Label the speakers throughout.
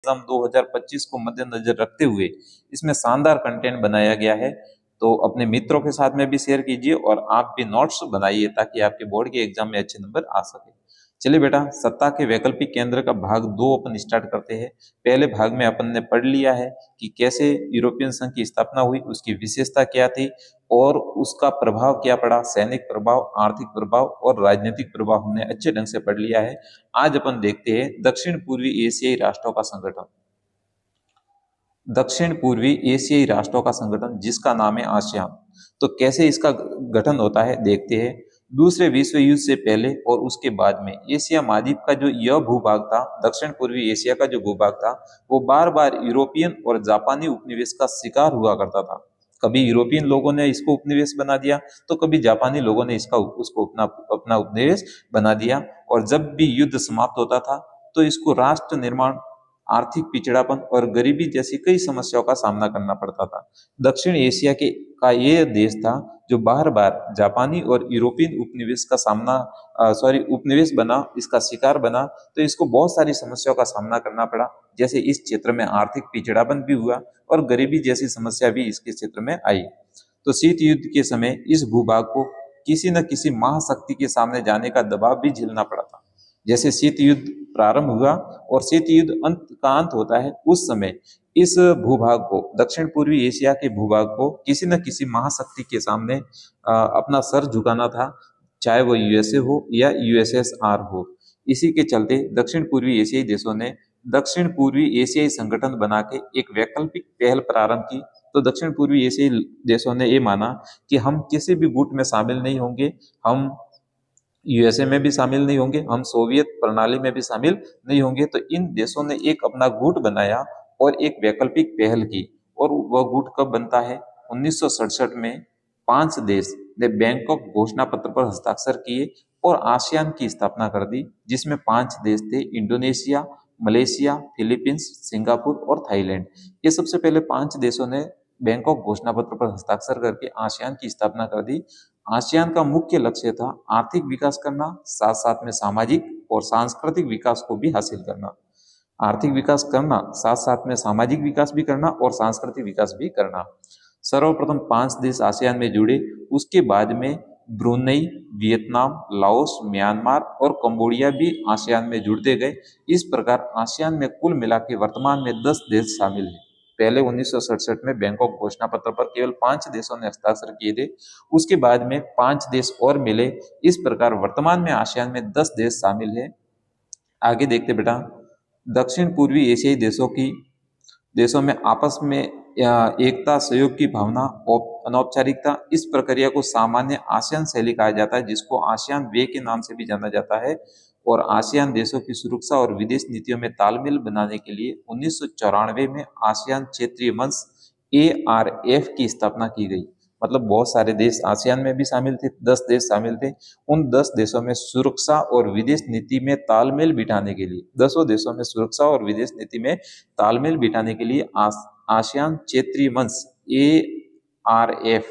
Speaker 1: Exam 2025 को मद्देनजर रखते हुए इसमें शानदार कंटेंट बनाया गया है। तो अपने मित्रों के साथ में भी शेयर कीजिए और आप भी नोट्स बनाइए ताकि आपके बोर्ड के एग्जाम में अच्छे नंबर आ सके। चलिए बेटा, सत्ता के वैकल्पिक केंद्र का भाग 2 अपन स्टार्ट करते हैं। पहले भाग में अपन ने पढ़ लिया है कि कैसे यूरोपियन संघ की स्थापना हुई, उसकी विशेषता क्या थी और उसका प्रभाव क्या पड़ा, सैनिक प्रभाव, आर्थिक प्रभाव और राजनीतिक प्रभाव हमने अच्छे ढंग से पढ़ लिया है। आज अपन देखते हैं दक्षिण पूर्वी एशियाई राष्ट्रों का संगठन। दक्षिण पूर्वी एशियाई राष्ट्रों का संगठन जिसका नाम है आसियान। तो कैसे इसका गठन होता है देखते हैं। दूसरे विश्व युद्ध से पहले और उसके बाद में एशिया महाद्वीप का जो यह भूभाग था, दक्षिण पूर्वी एशिया का जो भूभाग था, वो बार बार यूरोपियन और जापानी उपनिवेश का शिकार हुआ करता था। कभी यूरोपियन लोगों ने इसको उपनिवेश बना दिया तो कभी जापानी लोगों ने उसको अपना अपना उपनिवेश बना दिया। और जब भी युद्ध समाप्त होता था तो इसको राष्ट्र निर्माण, आर्थिक पिछड़ापन और गरीबी जैसी कई समस्याओं का सामना करना पड़ता था। दक्षिण एशिया के का ये देश था जो बार बार जापानी और यूरोपियन उपनिवेश का उपनिवेश बना, इसका शिकार बना। तो इसको बहुत सारी समस्याओं का सामना करना पड़ा, जैसे इस क्षेत्र में आर्थिक पिछड़ापन भी हुआ और गरीबी जैसी समस्या भी इसके क्षेत्र में आई। तो शीत युद्ध के समय इस भूभाग को किसी न किसी महाशक्ति के सामने जाने का दबाव भी झेलना पड़ा था। जैसे शीत युद्ध प्रारंभ हुआ और शीत युद्ध अंत होता है, उस समय इस भूभाग को, दक्षिण पूर्वी एशिया के भूभाग को किसी न किसी महाशक्ति के सामने अपना सर झुकाना था, चाहे वो यूएसए हो या यूएसएसआर हो। इसी के चलते दक्षिण पूर्वी एशियाई देशों ने दक्षिण पूर्वी एशियाई संगठन बना के एक वैकल्पिक पहल प्रारंभ की। तो दक्षिण पूर्वी एशियाई देशों ने ये माना कि हम किसी भी गुट में शामिल नहीं होंगे, हम यूएसए में भी शामिल नहीं होंगे, हम सोवियत प्रणाली में भी शामिल नहीं होंगे। तो इन देशों ने एक अपना गुट बनाया और एक वैकल्पिक पहल की। और वह गुट कब बनता है? 1967 में 5 देश ने बैंकॉक घोषणा पत्र पर हस्ताक्षर किए और आसियान की स्थापना कर दी, जिसमें 5 देश थे, इंडोनेशिया, मलेशिया, फिलीपींस, सिंगापुर और थाईलैंड। ये सबसे पहले 5 देशों ने बैंकॉक घोषणा पत्र पर हस्ताक्षर करके आसियान की स्थापना कर दी। आसियान का मुख्य लक्ष्य था आर्थिक विकास करना, साथ साथ में सामाजिक और सांस्कृतिक विकास को भी हासिल करना। आर्थिक विकास करना, साथ साथ में सामाजिक विकास भी करना और सांस्कृतिक विकास भी करना। सर्वप्रथम 5 देश आसियान में जुड़े, उसके बाद में ब्रुनेई, वियतनाम, लाओस, म्यांमार और कंबोडिया भी आसियान में जुड़ते गए। इस प्रकार आसियान में कुल मिला के वर्तमान में 10 देश शामिल हैं। पहले 1967 में बैंकॉक घोषणा पत्र पर केवल 5 देशों ने हस्ताक्षर किए थे, उसके बाद में 5 देश और मिले। इस प्रकार वर्तमान में आसियान में 10 देश शामिल है। आगे देखते बेटा, दक्षिण पूर्वी एशियाई देशों में आपस में एकता, सहयोग की भावना, अनौपचारिकता, इस प्रक्रिया को सामान्य आसियान शैली कहा जाता है, जिसको आसियान वे के नाम से भी जाना जाता है। और आसियान देशों की सुरक्षा और विदेश नीतियों में तालमेल बनाने के लिए 1994 में आसियान क्षेत्रीय मंच ARF की स्थापना की गई। मतलब बहुत सारे देश आसियान में भी शामिल थे, 10 देश शामिल थे। उन 10 देशों में सुरक्षा और विदेश नीति में तालमेल बिठाने के लिए, 10 देशों में सुरक्षा और विदेश नीति में तालमेल बिठाने के लिए आसियान क्षेत्रीय मंच ARF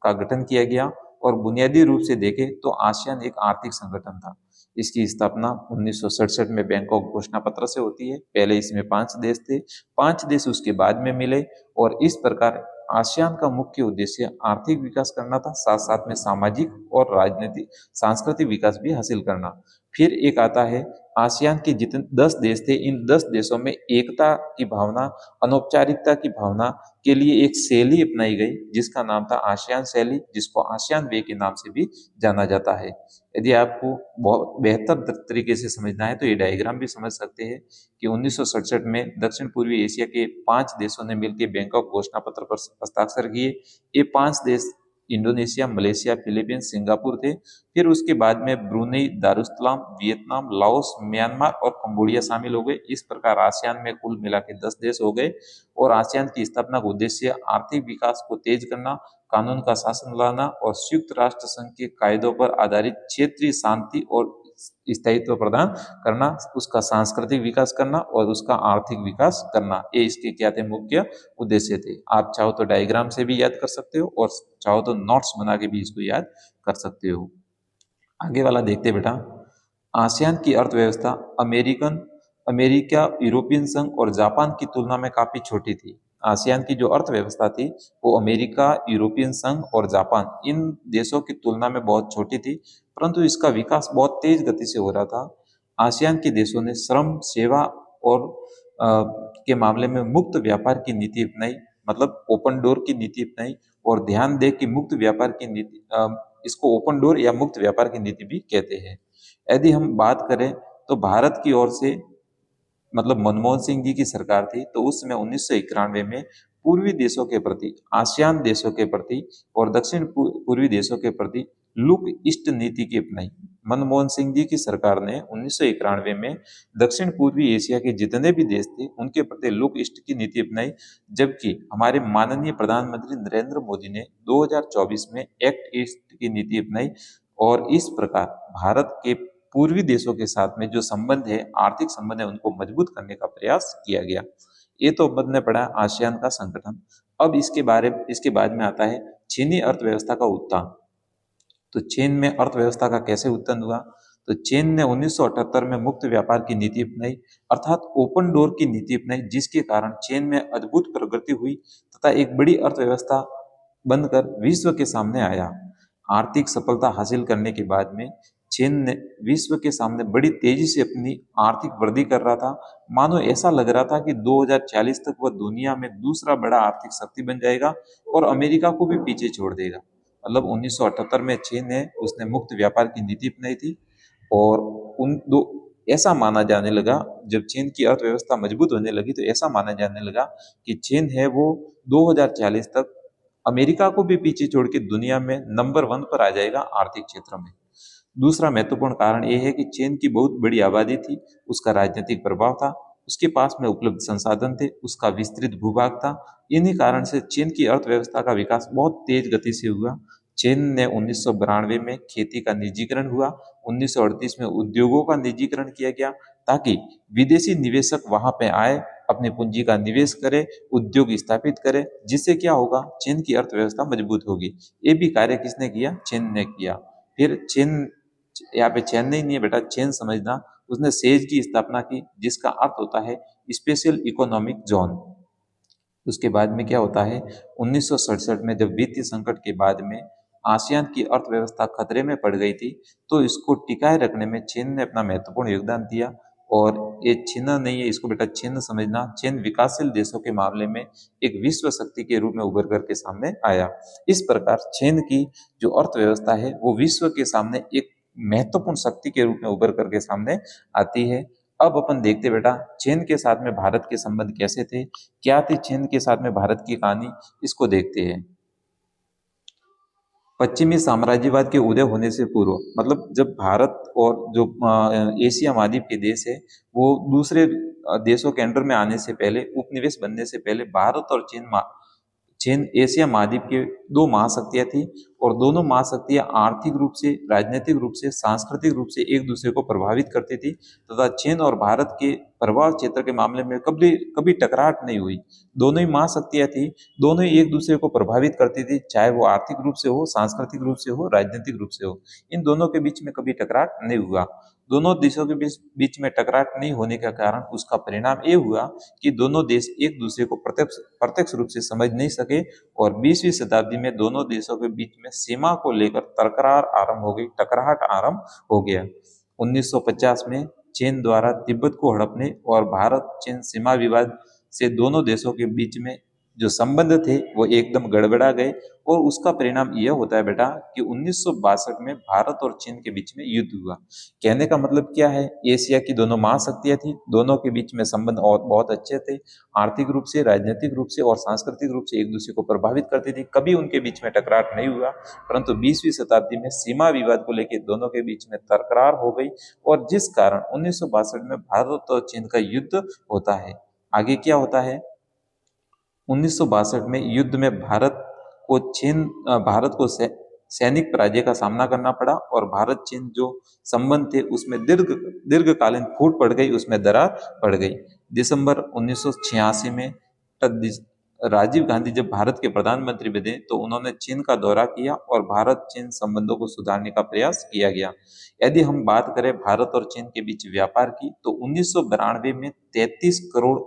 Speaker 1: का गठन किया गया। और बुनियादी रूप से देखें तो आसियान एक आर्थिक संगठन था। इसकी स्थापना 1967 में बैंकॉक घोषणा पत्र से होती है। पहले इसमें 5 देश थे, 5 देश उसके बाद में मिले। और इस प्रकार आसियान का मुख्य उद्देश्य आर्थिक विकास करना था, साथ साथ में सामाजिक और राजनीतिक सांस्कृतिक विकास भी हासिल करना। फिर एक आता है, आसियान के जितने 10 देश थे, इन 10 देशों में एकता की भावना, अनौपचारिकता की भावना के लिए एक शैली अपनाई गई जिसका नाम था आसियान शैली, जिसको आसियान वे के नाम से भी जाना जाता है। यदि आपको बहुत बेहतर तरीके से समझना है तो ये डायग्राम भी समझ सकते हैं कि 1967 में दक्षिण पूर्वी एशिया के 5 देशों ने मिलकर बैंकॉक घोषणा पत्र पर हस्ताक्षर किए। ये 5 देश इंडोनेशिया, मलेशिया, फिलीपींस, सिंगापुर थे। फिर उसके बाद में Brunei, Darussalam, Vietnam, Laos, Myanmar और कंबोडिया शामिल हो गए। इस प्रकार आसियान में कुल मिला के 10 देश हो गए। और आसियान की स्थापना का उद्देश्य आर्थिक विकास को तेज करना, कानून का शासन लाना और संयुक्त राष्ट्र संघ के कायदों पर आधारित क्षेत्रीय शांति और स्थायित्व प्रदान करना, उसका सांस्कृतिक विकास करना और उसका आर्थिक विकास करना, ये इसके क्या थे? मुख्य उद्देश्य थे। आप चाहो तो डायग्राम से भी याद कर सकते हो और चाहो तो नोट्स बना के भी इसको याद कर सकते हो। आगे वाला देखते बेटा, आसियान की अर्थव्यवस्था अमेरिकन अमेरिका, यूरोपियन संघ और जापान की तुलना में काफी छोटी थी। आसियान की जो अर्थव्यवस्था थी वो अमेरिका, यूरोपियन संघ और जापान इन देशों की तुलना में बहुत छोटी थी, परंतु इसका विकास बहुत तेज गति से हो रहा था। आसियान के देशों ने श्रम, सेवा और के मामले में मुक्त व्यापार की नीति अपनाई, मतलब ओपन डोर की नीति अपनाई। और ध्यान दें कि मुक्त व्यापार की नीति, इसको ओपन डोर या मुक्त व्यापार की नीति भी कहते हैं। यदि हम बात करें तो भारत की ओर से, मतलब मनमोहन सिंह जी की सरकार थी, तो उस समय 1991 में पूर्वी देशों के प्रति, आसियान देशों के प्रति और दक्षिण पूर्वी देशों के प्रति लुक ईस्ट नीति की अपनाई। मनमोहन सिंह जी की सरकार ने 1991 में दक्षिण पूर्वी एशिया के जितने भी देश थे उनके प्रति लुक ईस्ट की नीति अपनाई, जबकि हमारे माननीय प्रधानमंत्री नरेंद्र मोदी ने 2024 में एक्ट ईस्ट की नीति अपनाई। और इस प्रकार भारत के पूर्वी देशों के साथ में जो संबंध है, आर्थिक संबंध है, उनको मजबूत करने का प्रयास किया गया। ये तो बनने पड़ा आसियान का संगठन। अब इसके बाद में आता है चीनी अर्थव्यवस्था का उत्थान। तो चीन में अर्थव्यवस्था का कैसे उत्थान हुआ? तो चीन ने 1978 में मुक्त व्यापार की नीति अपनाई, अर्थात ओपन डोर की नीति अपनाई, जिसके कारण चीन में अद्भुत प्रगति हुई तथा एक बड़ी अर्थव्यवस्था बनकर विश्व के सामने आया। आर्थिक सफलता हासिल करने के बाद में चीन ने विश्व के सामने बड़ी तेजी से अपनी आर्थिक वृद्धि कर रहा था। मानो ऐसा लग रहा था कि 2040 तक वह दुनिया में दूसरा बड़ा आर्थिक शक्ति बन जाएगा और अमेरिका को भी पीछे छोड़ देगा। मतलब 1978 में चीन ने उसने मुक्त व्यापार की नीति अपनाई थी। और उन दो ऐसा माना जाने लगा, जब चीन की अर्थव्यवस्था मजबूत होने लगी तो ऐसा माना जाने लगा कि चीन है वो 2040 तक अमेरिका को भी पीछे छोड़ के दुनिया में नंबर 1 पर आ जाएगा आर्थिक क्षेत्र में। दूसरा महत्वपूर्ण कारण यह है कि चीन की बहुत बड़ी आबादी थी, उसका राजनीतिक प्रभाव था, उसके पास में उपलब्ध संसाधन थे, उसका विस्तृत भूभाग था। इन्हीं कारण से चीन की अर्थव्यवस्था का विकास बहुत तेज गति से हुआ। चीन ने 1992 में खेती का निजीकरण हुआ, 1938 में उद्योगों का निजीकरण किया गया ताकि विदेशी निवेशक वहां पे आए, अपनी पूंजी का निवेश करे, उद्योग स्थापित करे, जिससे क्या होगा, चीन की अर्थव्यवस्था मजबूत होगी। ये भी कार्य किसने किया? चीन ने किया। फिर चीन, यहाँ पे चेन्नई नहीं है बेटा, चीन समझना, उसने सेज की स्थापना की, जिसका अर्थ होता है स्पेशल इकोनॉमिक जोन। उसके बाद में क्या होता है, 1967 में जब वित्तीय संकट के बाद में आसियान की अर्थव्यवस्था खतरे में पड़ गई थी, तो इसको टिकाए रखने में चीन ने अपना महत्वपूर्ण योगदान दिया। और ये छिन्न नहीं है, इसको बेटा छिन्न समझना। चीन विकासशील देशों के मामले में एक विश्व शक्ति के रूप में उभर करके सामने आया। इस प्रकार चीन की जो अर्थव्यवस्था है वो विश्व के सामने एक महत्वपूर्ण शक्ति के रूप में उभर करके सामने आती है। अब अपन देखते बेटा चीन के साथ में भारत के संबंध कैसे थे, क्या थी चीन के साथ में भारत की कहानी, इसको देखते हैं। पश्चिमी साम्राज्यवाद के उदय होने से पूर्व, मतलब जब भारत और जो एशिया महाद्वीप के देश है वो दूसरे देशों के अंडर में आने से पहले, उपनिवेश बनने से पहले, भारत और चीन एशिया महाद्वीप के दो महाशक्तियां थी। और दोनों महाशक्तियां आर्थिक रूप से, राजनीतिक रूप से, सांस्कृतिक रूप से एक दूसरे को प्रभावित करती थी तथा चीन और भारत के प्रभाव क्षेत्र के मामले में कभी कभी टकराहट नहीं हुई। दोनों ही महाशक्तियां थी, दोनों ही एक दूसरे को प्रभावित करती थी, चाहे वो आर्थिक रूप से हो, सांस्कृतिक रूप से हो, राजनीतिक रूप से हो। इन दोनों के बीच में कभी टकराहट नहीं हुआ। दोनों देशों के बीच में टकराहट नहीं होने का कारण, उसका परिणाम ये हुआ कि दोनों देश एक दूसरे को प्रत्यक्ष रूप से समझ नहीं सके और 20वीं शताब्दी में दोनों देशों के बीच में सीमा को लेकर तकरार आरंभ हो गई, टकराहट आरंभ हो गया। 1950 में चीन द्वारा तिब्बत को हड़पने और भारत चीन सीमा विवाद से दोनों देशों के बीच में जो संबंध थे वो एकदम गड़बड़ा गए। और उसका परिणाम यह होता है बेटा कि 1962 में भारत और चीन के बीच में युद्ध हुआ। कहने का मतलब क्या है, एशिया की दोनों महाशक्तियां थी, दोनों के बीच में संबंध और बहुत अच्छे थे, आर्थिक रूप से, राजनीतिक रूप से और सांस्कृतिक रूप से एक दूसरे को प्रभावित करती थी, कभी उनके बीच में टकरार नहीं हुआ। परंतु 20वीं शताब्दी में सीमा विवाद को लेकर दोनों के बीच में तकरार हो गई और जिस कारण 1962 में भारत और चीन का युद्ध होता है। आगे क्या होता है, 1962 में युद्ध में भारत को सैनिक पराजय का सामना करना पड़ा और भारत चीन जो संबंध थे उसमें दीर्घकालीन फूट पड़ गई, उसमें दरार पड़ गई। दिसंबर 1986 में राजीव गांधी जब भारत के प्रधानमंत्री बने तो उन्होंने चीन का दौरा किया और भारत चीन संबंधों को सुधारने का प्रयास किया गया। यदि हम बात करें भारत और चीन के बीच व्यापार की, तो 1992 में 33 करोड़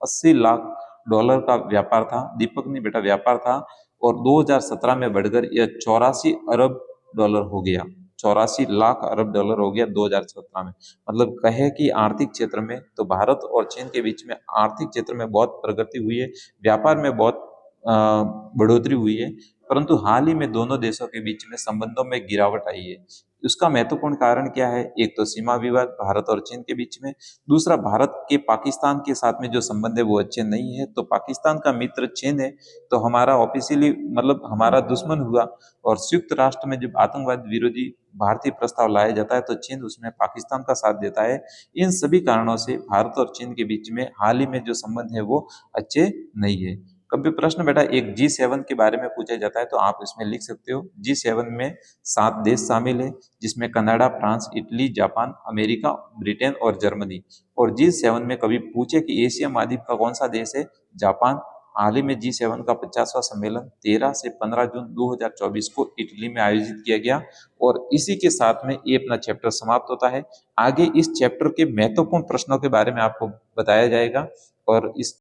Speaker 1: 80 लाख डॉलर का व्यापार था, दीपक ने बेटा व्यापार था, और 2017 में बढ़कर यह 84 अरब डॉलर हो गया। 84 लाख अरब डॉलर हो गया 2017 में। मतलब कहे कि आर्थिक क्षेत्र में तो भारत और चीन के बीच में आर्थिक क्षेत्र में बहुत प्रगति हुई है, व्यापार में बहुत बढ़ोतरी हुई है, परंतु हाल ही में दोनों देशों के बीच में संबंधों में गिरावट आई है। उसका महत्वपूर्ण कारण क्या है? एक तो सीमा विवाद भारत और चीन के बीच में, दूसरा भारत के पाकिस्तान के साथ में जो संबंध है वो अच्छे नहीं है। तो पाकिस्तान का मित्र चीन है, तो हमारा ऑफिशियली मतलब हमारा दुश्मन हुआ। और संयुक्त राष्ट्र में जब आतंकवाद विरोधी भारतीय प्रस्ताव लाया जाता है तो चीन उसमें पाकिस्तान का साथ देता है। इन सभी कारणों से भारत और चीन के बीच में हाल ही में जो संबंध है वो अच्छे नहीं है। कभी प्रश्न बेटा एक G7 के बारे में पूछा जाता है तो आप इसमें लिख सकते हो। G7 में 7 देश शामिल है, जिसमें Canada, France, Italy, Japan, America, Britain और जर्मनी। और G7 में कभी पूछे कि एशिया महाद्वीप का कौन सा देश है? जापान। हाल ही में G7 का 50वां सम्मेलन 13 से 15 जून 2024 को इटली में आयोजित किया गया। और इसी के साथ में ये अपना चैप्टर समाप्त होता है। आगे इस चैप्टर के महत्वपूर्ण प्रश्नों के बारे में आपको बताया जाएगा और इस